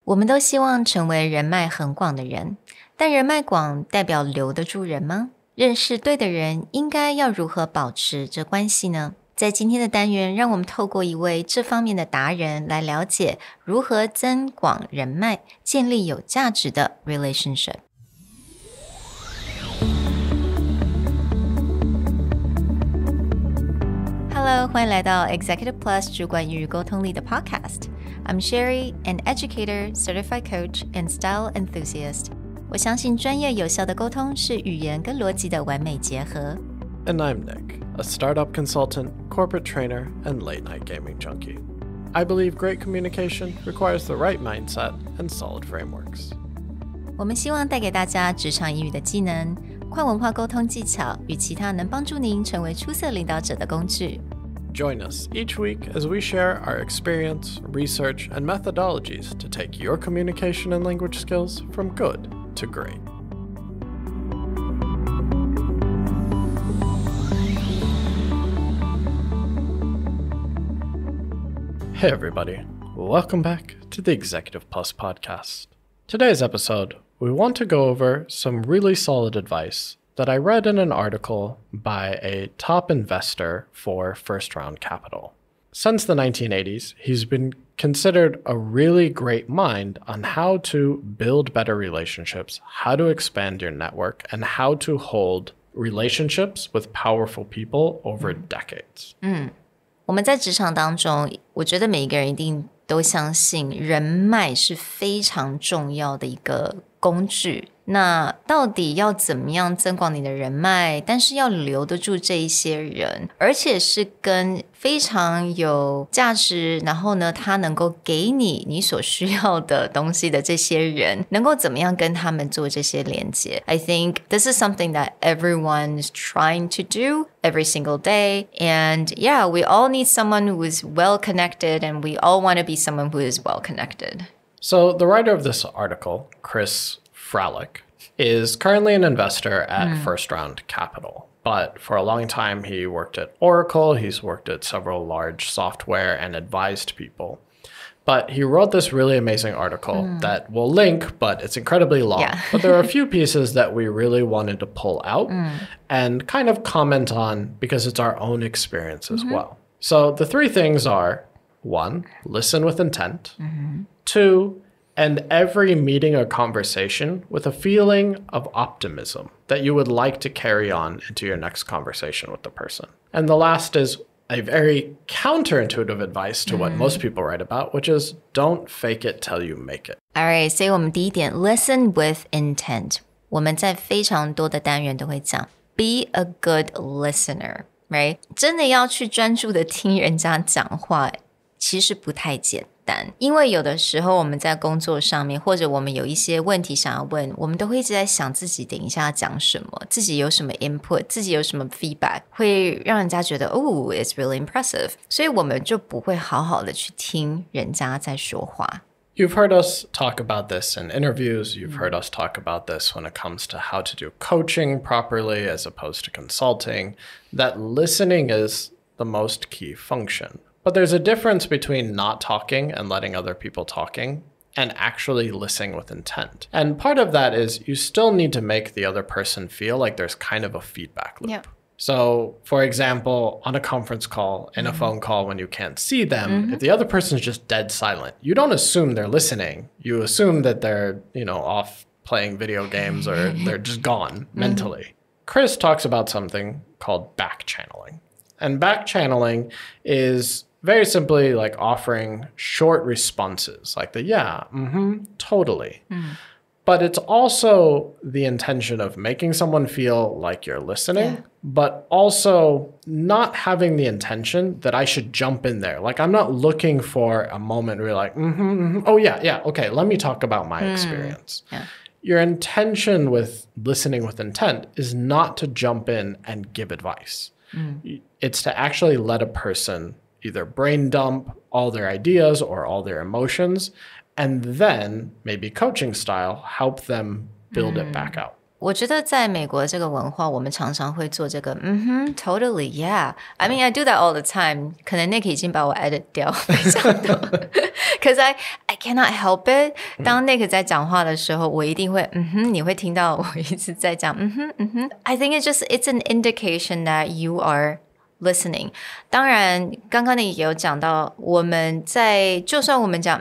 我们都希望成为人脉很广的人，但人脉广代表留得住人吗？认识对的人应该要如何保持这关系呢？在今天的单元，让我们透过一位这方面的达人来了解如何增广人脉，建立有价值的 relationship。Hello， 欢迎来到 Executive Plus 主管与沟通力的 Podcast。I'm Sherry, an educator, certified coach, and style enthusiast. 我相信专业有效的沟通是语言跟逻辑的完美结合。And I'm Nick, a startup consultant, corporate trainer, and late-night gaming junkie. I believe great communication requires the right mindset and solid frameworks. 我们希望带给大家职场英语的技能、跨文化沟通技巧与其他能帮助您成为出色领导者的工具。Join us each week as we share our experience, research, and methodologies to take your communication and language skills from good to great. Hey everybody, welcome back to the Executive Plus podcast. Today's episode, we want to go over some really solid advice that I read in an article by a top investor for first-round capital. Since the 1980s, he's been considered a really great mind on how to build better relationships, how to expand your network, and how to hold relationships with powerful people over decades. 我们在职场当中，我觉得每一个人一定都相信人脉是非常重要的一个工具。那到底要怎么样增广你的人脉，但是要留得住这一些人，而且是跟非常有价值，然后呢他能够给你所需要的东西的这些人，能够怎么样跟他们做这些连接。 I think this is something that everyone is trying to do every single day, and yeah, we all need someone who is well connected, and we all want to be someone who is well connected. So the writer of this article, Chris Fralic, is currently an investor at First Round Capital. But for a long time, he worked at Oracle. He's worked at several large software and advised people. But he wrote this really amazing article that we'll link, but it's incredibly long. Yeah. But there are a few pieces that we really wanted to pull out and kind of comment on because it's our own experience as well. So the three things are, 1, listen with intent. 2, end every meeting or conversation with a feeling of optimism that you would like to carry on into your next conversation with the person. And the last is a very counterintuitive advice to what most people write about, which is don't fake it till you make it. All right, 所以我们第一点 listen with intent. 我们在非常多的单元都会讲 be a good listener, right? 真的要去专注的听人家讲话，其实不太简单。因为有的时候我们在工作上面，或者我们有一些问题想要问，我们都会一直在想自己等一下要讲什么，自己有什么 input， 自己有什么 feedback， 会让人家觉得it's really impressive， 所以我们就不会好好的去听人家在说话。You've heard us talk about this in interviews. You've heard us talk about this when it comes to how to do coaching properly as opposed to consulting, that listening is the most key function. But there's a difference between not talking and letting other people talking and actually listening with intent. And part of that is you still need to make the other person feel like there's kind of a feedback loop. Yep. So, for example, on a conference call, in a phone call when you can't see them, if the other person's just dead silent, you don't assume they're listening. You assume that they're, off playing video games or they're just gone mentally. Chris talks about something called backchanneling. And backchanneling is very simply like offering short responses, like the yeah, totally. But it's also the intention of making someone feel like you're listening, but also not having the intention that I should jump in there. Like I'm not looking for a moment where you're like, oh yeah, okay, let me talk about my experience. Yeah. Your intention with listening with intent is not to jump in and give advice. It's to actually let a person either brain dump all their ideas or all their emotions, and then maybe coaching style help them build it back out. 我觉得在美国这个文化，我们常常会做这个totally, yeah. I mean, I do that all the time. 可能 Nick 已经把我 edit 掉非常多。Cause I cannot help it. 当 Nick 在讲话的时候，我一定会你会听到我一直在讲I think it's an indication that you are listening. 当然刚刚你也有讲到，我们在就算我们讲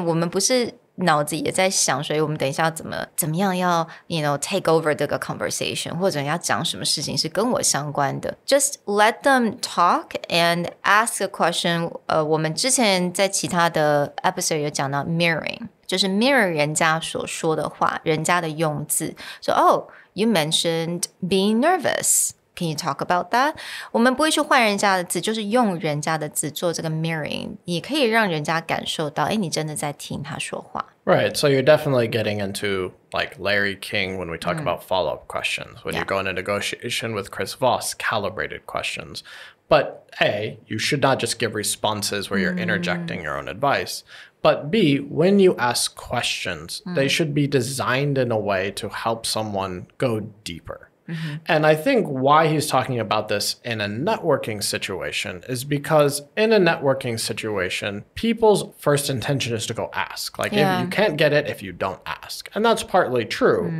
我们不是脑子也在想，所以我们等一下要怎么样要 take over 这个 conversation， 或者要讲什么事情是跟我相关的。Just let them talk and ask a question。我们之前在其他的 episode 有讲到 mirroring， 就是 mirror 人家所说的话，人家的用字。So, you mentioned being nervous.Can you talk about that? 我们不会去换人家的字，就是用人家的字做这个 mirroring， 也可以让人家感受到，你真的在听他说话。Right, so you're definitely getting into like Larry King when we talk about follow-up questions. When you go into negotiation with Chris Voss, calibrated questions. But A, you should not just give responses where you're interjecting your own advice. But B, when you ask questions, they should be designed in a way to help someone go deeper.And I think why he's talking about this in a networking situation is because in a networking situation, people's first intention is to go ask. Like, if you can't get it if you don't ask. And that's partly true.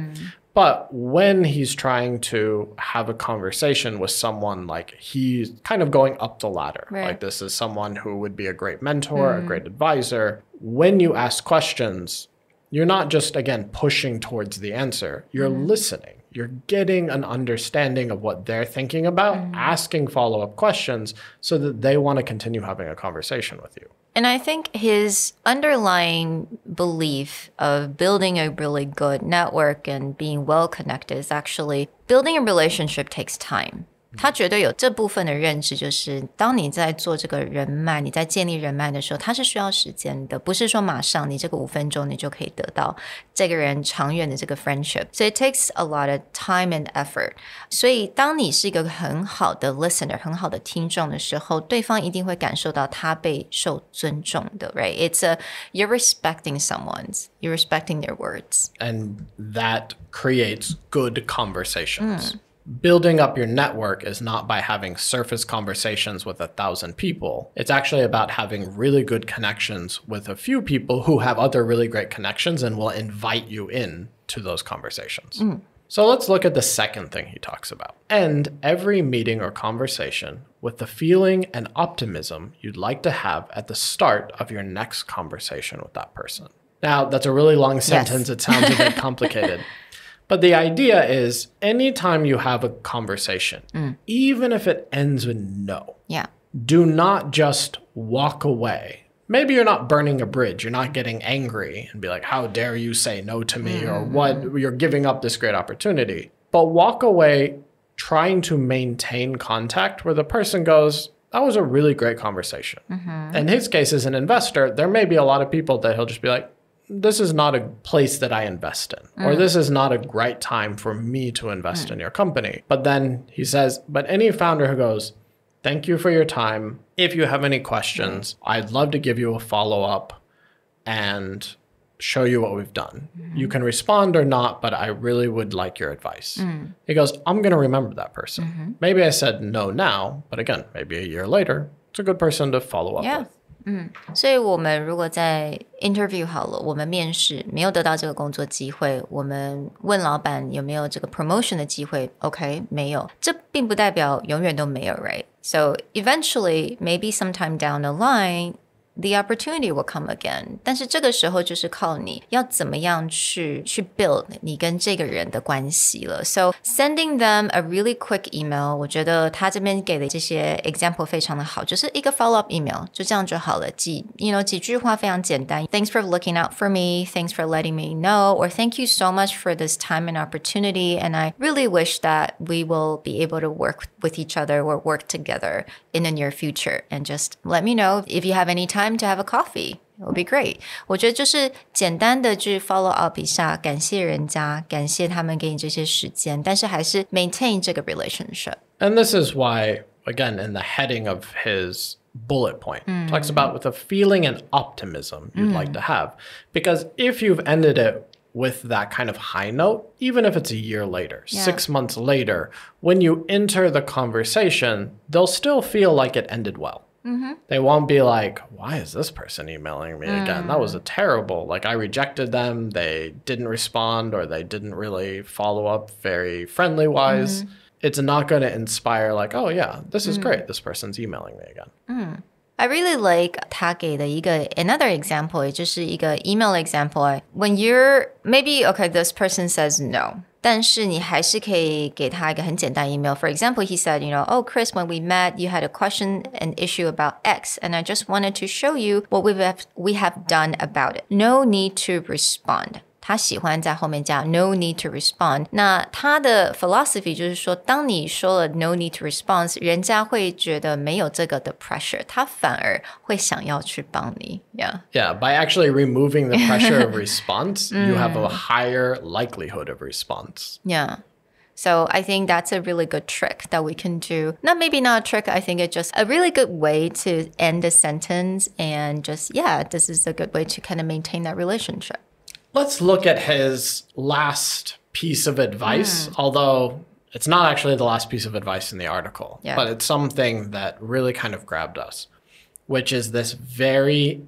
But when he's trying to have a conversation with someone, like he's kind of going up the ladder. Right. Like this is someone who would be a great mentor, a great advisor. When you ask questions, you're not just, again, pushing towards the answer. You're listening.You're getting an understanding of what they're thinking about, asking follow-up questions so that they want to continue having a conversation with you. And I think his underlying belief of building a really good network and being well-connected is actually building a relationship takes time.他绝对有这部分的认知，就是当你在做这个人脉，你在建立人脉的时候，它是需要时间的，不是说马上你这个5分钟你就可以得到这个人长远的这个 friendship. So it takes a lot of time and effort. 所以当你是一个很好的 listener， 很好的听众的时候，对方一定会感受到他被受尊重的 right? You're respecting you're respecting their words. And that creates good conversations.Building up your network is not by having surface conversations with 1,000 people. It's actually about having really good connections with a few people who have other really great connections and will invite you in to those conversations. So let's look at the second thing he talks about. End every meeting or conversation with the feeling and optimism you'd like to have at the start of your next conversation with that person. Now, that's a really long sentence. It sounds a bit complicated.But the idea is anytime you have a conversation, even if it ends with no, do not just walk away. Maybe you're not burning a bridge. You're not getting angry and be like, how dare you say no to me or what? You're giving up this great opportunity. But walk away trying to maintain contact where the person goes, that was a really great conversation. In his case, as an investor, there may be a lot of people that he'll just be like,this is not a place that I invest in, or this is not a right time for me to invest in your company. But then he says, but any founder who goes, thank you for your time. If you have any questions, I'd love to give you a follow-up and show you what we've done. You can respond or not, but I really would like your advice. He goes, I'm going to remember that person. Maybe I said no now, but again, maybe a year later, it's a good person to follow up with. 所以我们如果在 interview 好了，我们面试没有得到这个工作机会，我们问老板有没有这个 promotion 的机会 OK 没有，这并不代表永远都没有 right? So eventually maybe sometime down the line the opportunity will come again. 但是这个时候就是靠你要怎么样去 build 你跟这个人的关系了。So sending them a really quick email, 我觉得他这边给的这些 example 非常的好，就是一个 follow up email 就这样就好了，几句话非常简单。Thanks for looking out for me. Thanks for letting me know. Or thank you so much for this time and opportunity. And I really wish that we will be able to work with each other or work together in the near future. And just let me know if you have any time to have a coffee. It would be great. 我觉得就是简单的去 follow up 一下，感謝人家，感謝他們給你這些時間，但是還是 maintain 這個 relationship. And this is why, again, in the heading of his bullet point, talks about with a feeling and optimism you'd like to have. Because if you've ended it with that kind of high note, even if it's a year later, 6 months later, when you enter the conversation, they'll still feel like it ended well. They won't be like, why is this person emailing me again? That was a terrible, like I rejected them, they didn't respond, or they didn't really follow up very friendly wise. It's not going to inspire like, oh yeah, this is great. This person's emailing me again. I really like 他给的一个 another example, 也就是一个 email example. When you're maybe okay, this person says no. 但是你还是可以给他一个很简单 email. For example, he said, oh, Chris, when we met, you had a question and issue about X, and I just wanted to show you what we have done about it. No need to respond. 他喜欢在后面加 no need to respond. 那他的 philosophy 就是说，当你说了 no need to respond, 人家会觉得没有这个的 pressure, 他反而会想要去帮你。Yeah, by actually removing the pressure of response, you have a higher likelihood of response. Yeah. So I think that's a really good trick that we can do. Maybe not a trick. I think it's just a really good way to end a sentence and just, this is a good way to kind of maintain that relationship. Let's look at his last piece of advice, although it's not actually the last piece of advice in the article, but it's something that really kind of grabbed us, which is this very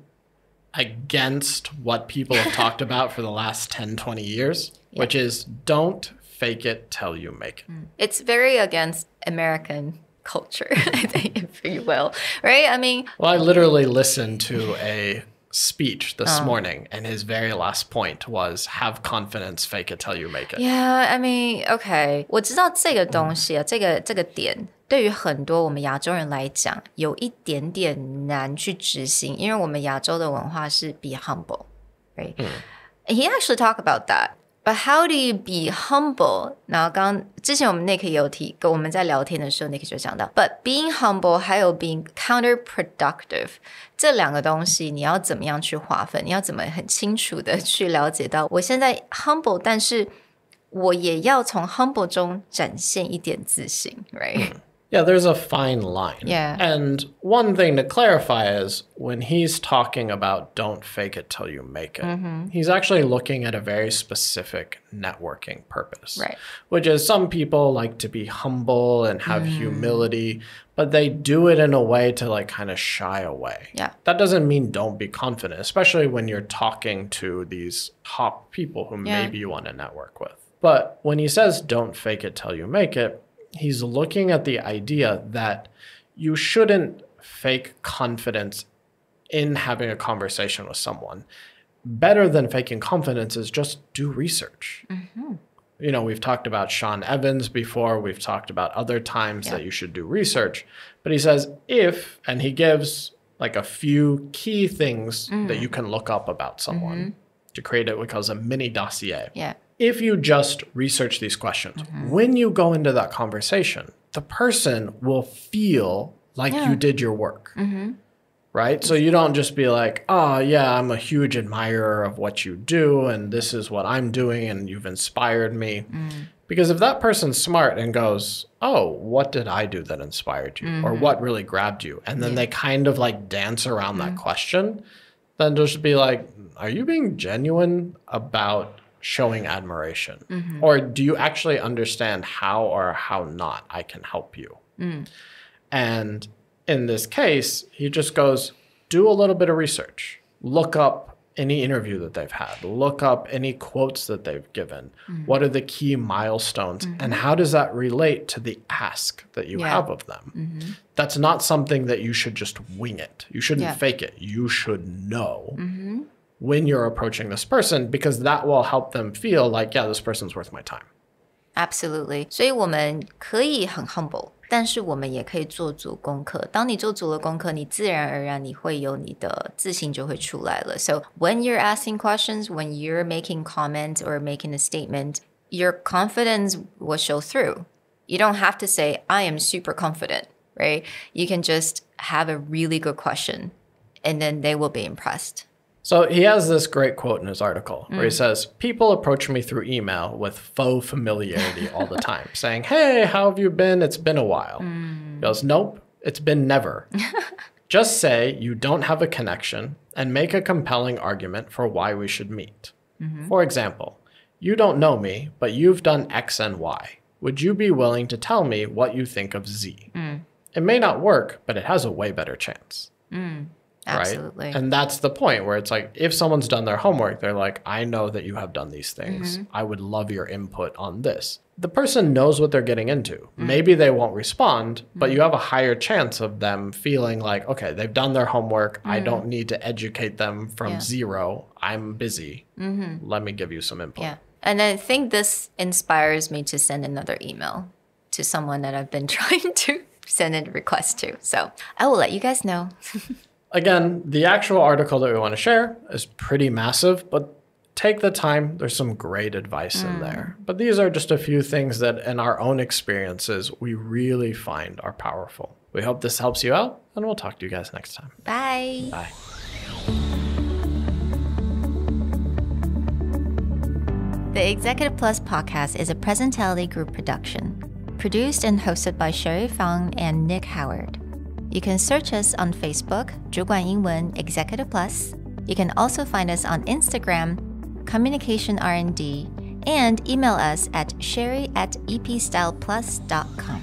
against what people have talked about for the last 10, 20 years, which is don't fake it till you make it. It's very against American culture, I think, if you will, right? I mean... Well, I literally listened to a speech this morning, and his very last point was have confidence, fake it till you make it. Yeah, I mean, okay. 我知道这个东西啊，这个点对于很多我们亚洲人来讲有一点点难去执行，因为我们亚洲的文化是 be humble, right? And he actually talked about that. But how do you be humble? 然后之前我们Nick也有提，跟我们在聊天的时候Nick就讲到 But being humble 还有 being counterproductive 这两个东西你要怎么样去划分？你要怎么很清楚的去了解到我现在 humble 但是我也要从 humble 中展现一点自信 right? Yeah, there's a fine line. Yeah. And one thing to clarify is when he's talking about don't fake it till you make it, he's actually looking at a very specific networking purpose. Right. Which is some people like to be humble and have humility, but they do it in a way to like kind of shy away. Yeah. That doesn't mean don't be confident, especially when you're talking to these top people who maybe you want to network with. But when he says don't fake it till you make it, he's looking at the idea that you shouldn't fake confidence in having a conversation with someone. Better than faking confidence is just do research. We've talked about Sean Evans before. We've talked about other times that you should do research. But he says and he gives like a few key things that you can look up about someone to create what we call a mini dossier. Yeah. If you just research these questions, when you go into that conversation, the person will feel like you did your work, right? So you don't just be like, oh, yeah, I'm a huge admirer of what you do, and this is what I'm doing, and you've inspired me. Because if that person's smart and goes, oh, what did I do that inspired you? Or what really grabbed you? And then they kind of like dance around that question, then just be like, are you being genuine about showing admiration? Or do you actually understand how or how not I can help you? And in this case, he just goes, do a little bit of research. Look up any interview that they've had. Look up any quotes that they've given. What are the key milestones? And how does that relate to the ask that you have of them? That's not something that you should just wing it. You shouldn't fake it. You should know when you're approaching this person, because that will help them feel like, yeah, this person's worth my time. Absolutely. 所以我们可以很 humble, 但是我们也可以做足功课。当你做足了功课，你自然而然你会有你的自信就会出来了。So when you're asking questions, when you're making comments or making a statement, your confidence will show through. You don't have to say, I am super confident, right? You can just have a really good question and then they will be impressed. So he has this great quote in his article where he says, people approach me through email with faux familiarity all the time, saying, hey, how have you been? It's been a while. He goes, nope, it's been never. Just say you don't have a connection and make a compelling argument for why we should meet. For example, you don't know me, but you've done X and Y. Would you be willing to tell me what you think of Z? It may not work, but it has a way better chance. Absolutely. Right? And that's the point where it's like, if someone's done their homework, they're like, I know that you have done these things. I would love your input on this. The person knows what they're getting into. Maybe they won't respond, but you have a higher chance of them feeling like, okay, they've done their homework. I don't need to educate them from zero. I'm busy. Let me give you some input. Yeah. And I think this inspires me to send another email to someone that I've been trying to send a request to. So I will let you guys know. Again, the actual article that we want to share is pretty massive, but take the time. There's some great advice in there. But these are just a few things that in our own experiences, we really find are powerful. We hope this helps you out, and we'll talk to you guys next time. Bye. Bye. The Executive Plus podcast is a Presentality Group production, produced and hosted by Sherry Fang and Nick Howard. You can search us on Facebook, 主管英文 Executive Plus. You can also find us on Instagram, Communication R&D, and email us at sherry@epstyleplus.com.